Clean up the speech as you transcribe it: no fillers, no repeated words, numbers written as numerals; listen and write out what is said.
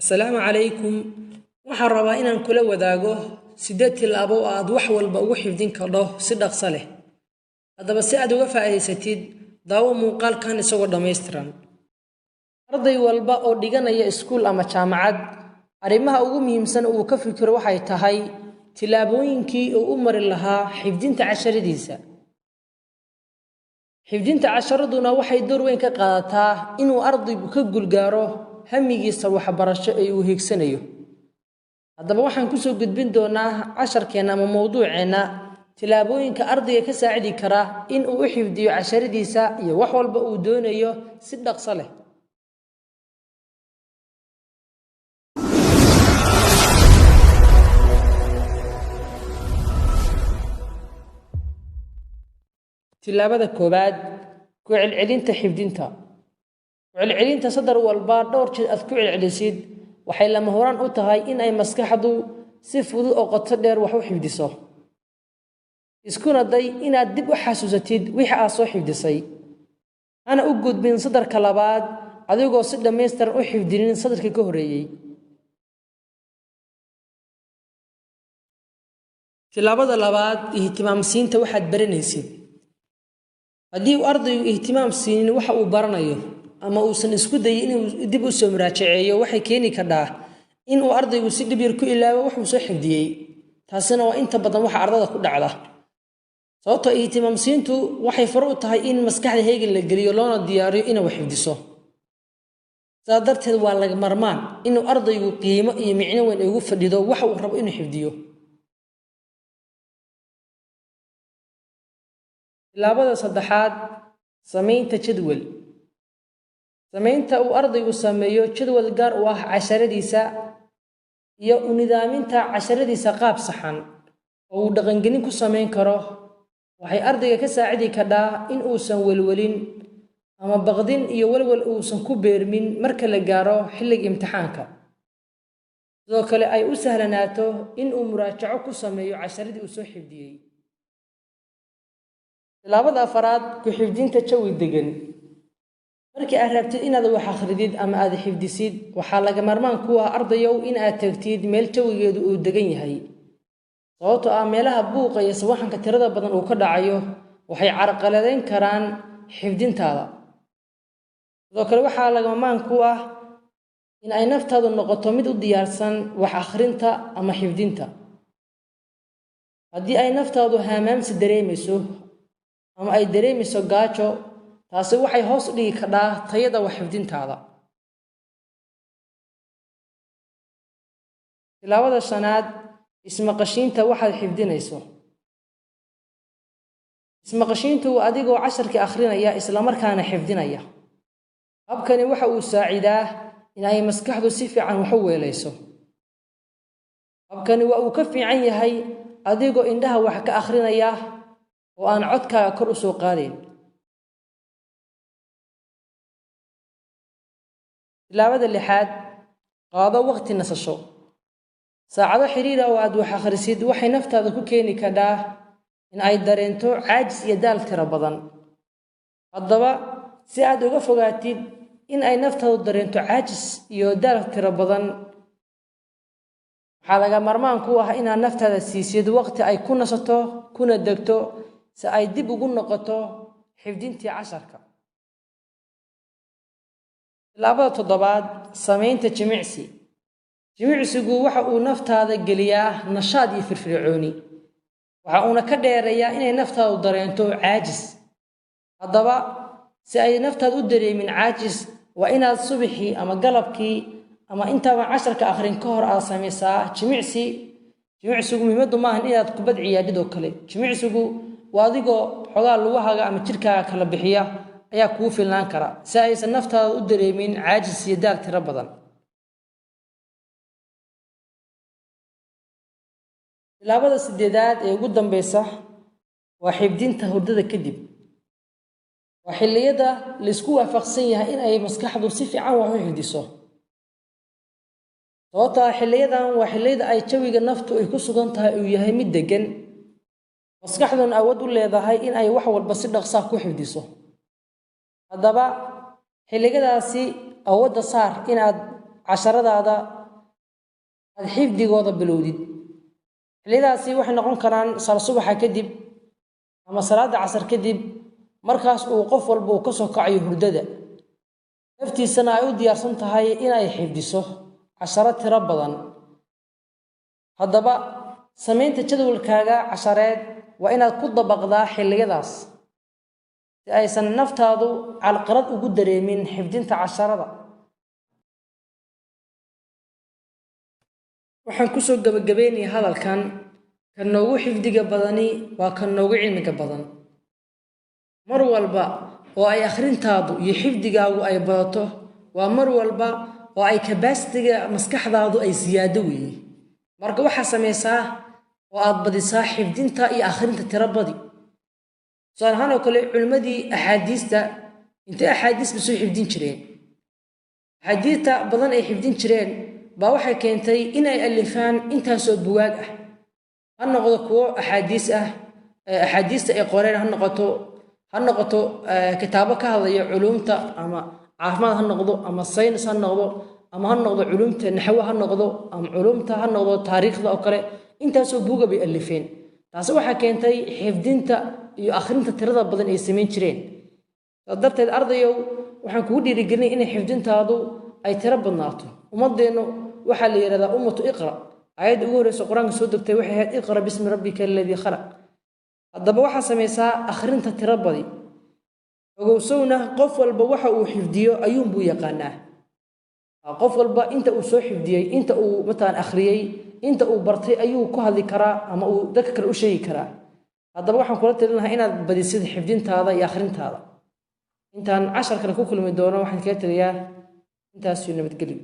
السلام عليكم. waxaan rabaa inaan kula wadaago 8 tilaabo aad wax walba ugu xifdin karto si dhaqso leh. Hadaba si aad uga faa'iideysatid daawo muuqaalkan isagoo dhameystiran. Arday walba oo dhiganaya iskuul ama jaamacad, arimaha ugu muhiimsan uu ka fikiro waxay tahay tilaabooyinkii uu u mari lahaa xifdinta casharadiisa. xifdinta casharaduna waxay door weyn ka qaadataa inuu ardaygu ka gulgaaro hamigiisa waxbarasho ee uu hiigsanayo. haddaba waxaan ku soo gudbin doonaa casharkeena ama mowduuceena tilaabooyinka ardayga ka saacidi kara in uu u xifdiyo casharadiisa iyo wax walba uu doonayo si dhaqso leh. tilaabada koobaad ku celcelinta xifdinta. ku celcelinta sadar walba dhowr jeer aad ku celcelisid waxay lama horaan u tahay in ay maskaxdu si fudud oo qoto dheer wax u xifdiso. iskuna day inaad dib u xasuusatid wixii aad soo xifdisay. ana u gudbin sadarka labaad adigoo si dhameystiran u xifdinin sadarkii ka horeeyay. tilaabada labaad ihtimaamsiinta waxaad baranaysid. haddii uu ardaygu ihtimaam siinin waxa uu baranayo ama uusan isku dayin inuu dib u soo muraajaceeyo waxay keeni kartaa in uu ardaygu si dhib yar ku ilaawo wuxuu soo xifdiyay. taasina waa inta badan waxa ardayda ku dhacda. sababtoo ihtimaamsiintu waxay faro u tahay in maskaxda heegan la geliyo loona diyaariyo inuu xifdiso. sidaa darteed waa laga marmaan inuu ardaygu qiimo iyo micno weyn ugu fadhido waxa uu rabo inuu xifdiyo. tilaabada saddexaad samaynta jadwal. samaynta uu ardaygu sameeyo jadwal gaar u ah casharadiisa iyo u nidaaminta casharadiisa qaab saxan oo uu dhaqangelin ku samayn karo waxay ardayga ka saacidi kartaa in uusan welwelin ama baqdin iyo walwal uusan ku beermin marka la gaaro xilliga imtixaanka. sidoo kale ay u sahlanaato in uu muraajaco ku sameeyo casharadii uu soo xifdiyey. tilaabada afaraad ku xifdinta jawi degan. markii aad rabtid inaad wax akhridid ama aad xifdisid waxaa laga marmaan ku ah ardayow in aad tagtid meel jawigeedu uu degan yahay. sababtoo ah meelaha buuqa iyo sawaxanka tirada badan uu ka dhacayo waxay carqaladeyn karaan xifdintaada. sidoo kale waxaa laga marmaan ku ah in ay naftaadu noqoto mid u diyaarsan wax akhrinta ama xifdinta. haddii ay naftaadu haamaamsi dareemayso ama ay dareemayso gaajo taasi waxay hoos u dhigi kartaa tayada wax xifdintaada. tilaabada shanaad ismaqashiinta waxaad xifdinayso. ismaqashiintu waa adigoo casharkii akhrinaya isla markaana xifdinaya. habkani waxa uu saacidaa in ay maskaxdu si fiican wax u weelayso. habkani waa uu ka fiican yahay adigoo indhaha wax ka akhrinaya oo aan codkaaga kor u soo qaadayn. tilaabada lixaad qaado waqti nasasho. saacado xiriira oo aad wax akhrisid waxay naftaada ku keeni kartaa in ay dareento caajis iyo daal tiro badan. haddaba si aad uga fogaatid in ay naftaadu dareento caajis iyo daal tiro badan waxaa laga marmaan ku ah inaad naftaada siisid waqti ay ku nasato kuna degto si ay dib ugu noqoto xifdintii casharka. tilaabada toddobaad samaynta jimicsi. jimicsigu waxa uu naftaada geliyaa nashaad iyo firfircooni. waxa uuna ka dheereeyaa inay naftaadu dareento caajis. haddaba si ay naftaadu u dareemin caajis waa inaad subaxii ama galabkii ama intaaban casharka akhrin ka hor aad samaysaa jimicsi. jimicsigu muhiimaddu maahan inaad kubad ciyaadid oo kale. jimicsigu waa adigoo xogaa lugahaaga ama jirkaaga kala bixiya ayaa kugu filnaan kara si aysan naftaada u dareemin caajis iyo daal tiro badan. tilaabada sideedaad ee ugu dambeysa waa xifdinta hurdada kadib. waa xilliyada laysku waafaqsan yahay in ay maskaxdu si fiican wax u xifdiso. sababtoo ah xilliyadan waa xilliyada ay jawiga naftu ay ku sugan tahay uu yahay mid degan. maskaxduna awood u leedahay in ay wax walba si dhaqsaa ku xifdiso. haddaba xilligadaasi awoodda saar inaad casharadaada aad xifdigooda bilowdid xilliyadaasi waxay noqon karaan salaad subaxa kadib ama salaada casar kadib markaas uu qof walba uu ka soo kacayo hurdada naftiisana ay u diyaarsan tahay inay xifdiso casharo tiro badan haddaba samaynta jadwalkaaga cashareed waa inaad ku dabaqdaa xilliyadaas si aysan naftaadu calqalad ugu dareemin xifdinta casharada waxaan kusoo gabagabeynayaa hadalkan kan noogu xifdiga badani waa kan noogu cilmiga badan mar walba oo ay akhrintaadu iyo xifdigaagu ay badato waa mar walba oo ay kabasitiga maskaxdaadu ay siyaado weeye marka waxaa samaysaa oo aad badisaa xifdinta iyo akhrinta tiro badi tusaale ahaan oo kale culimmadii axaadiista intay axaadiisba soo xifdin jireen axaadiista badan ay xifdin jireen baa waxay keentay inay alifaan intaasoo bugaag ah ha noqdo kuwo axaadiis ah axaadiista ay qoreen ha noqoto kitaabo ka hadlaya culumta ama caafimaad ha noqdo ama saynis ha noqdo ama ha noqdo culumta naxwo ha noqdo ama culumta ha noqdo taariikhda oo kale intaasoo buuga bay alifeen taasi waxaa keentay xifdinta iyo akhrinta tirada badan ay samayn jireen darteed ardayow waxaan kugu dhiirigelinay inay xifdintaadu ay tiro badnaato ummadeennu waxaa la yidhahdaa ummatu iqra aayadda ugu horreysa qur-aanka soo degtay waxay ahayd iqra bismi rabbika aladii khalaq haddaba waxaa samaysaa akhrinta tiro badi ogowsowna qof walba waxa uu xifdiyo ayuunbuu yaqaanaa qof walba inta uu soo xifdiyey inta uu matalan akhriyey inta uu bartay ayuu ku hadli karaa ama uu dadka kale u sheegi karaa haddaba waxaan kula talin lahaa inaad badisid xifdintaada iyo akhrintaada intaan cashar kale ku kulmi doono waxaan kaga tegayaa intaasuu nabadgelyo